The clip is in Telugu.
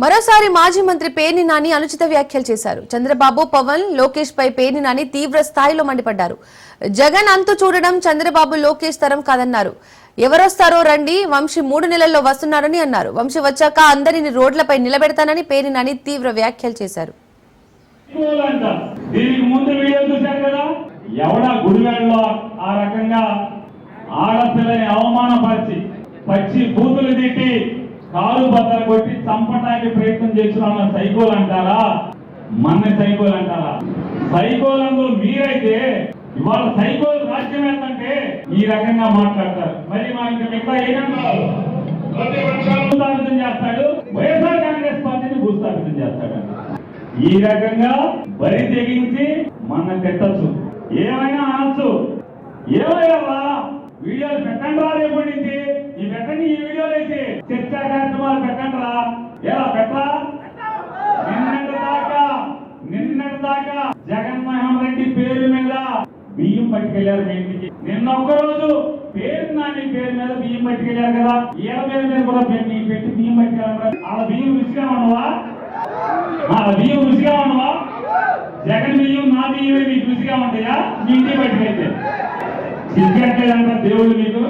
మరోసారి మాజీ మంత్రి పేర్ని నాని అనుచిత వ్యాఖ్యలు చేశారు. చంద్రబాబు, పవన్, లోకేష్ పై పేర్ని నాని తీవ్ర స్థాయిలో మండిపడ్డారు. జగన్ అంతు చూడడం చంద్రబాబు, లోకేష్ తరం కాదన్నారు. ఎవరొస్తారో రండి, వంశీ 3 నెలల్లో వస్తున్నారని అన్నారు. వంశీ వచ్చాక అందరిని రోడ్లపై నిలబెడతానని పేర్ని నాని తీవ్ర వ్యాఖ్యలు చేశారు. ఆడపిల్లని అవమానపరిచి పచ్చి బూతులు తిట్టి కాలు బద్దలు కొట్టి చంపడానికి ప్రయత్నం చేస్తున్న సైకోలు అంటారా? మన సైకోలు అంటారా? సైకోలందరూ మీరైతే ఇవాళ సైకోలు రాజ్యం ఏంటంటే ఈ రకంగా మాట్లాడతారు. మరి మా ఇంకా మిగతా ఏమంటారు? భూస్థాపితం చేస్తాడు, వైఎస్ఆర్ కాంగ్రెస్ పార్టీని భూస్థాపితం చేస్తాడు. ఈ రకంగా బరి తెగించి మన పెట్టచ్చు, ఏమైనా అనొచ్చు. ఏమయ్యావా వీడియోలు పెట్టండి రా, రేపటి నుంచి ఈ పెట్టండి, ఈ వీడియోలు అయితే చర్చా కార్యక్రమాలు పెట్టండి రా. ఎలా పెట్టరా? నిన్నటి దాకా జగన్మోహన్ రెడ్డి పేరు మీద బియ్యం పట్టుకెళ్లారు మీ ఇంటికి. నిన్న ఒక్కరోజు పేరు నాని పేరు మీద బియ్యం పట్టుకెళ్లారు కదా, ఈడ పేరు మీద కూడా పెట్టి బియ్యం పట్టుకెళ్ళారు. వాళ్ళ బియ్యం రుచిగా ఉండవా? వాళ్ళ బియ్యం రుచిగా ఉండవా? జగన్ బియ్యం నా బియ్యమే మీకు రుచిగా ఉంటాయా? మీ ఇంటికి పట్టుకెళ్తే సిగ్గట్లేదంటారు దేవుడు మీకు.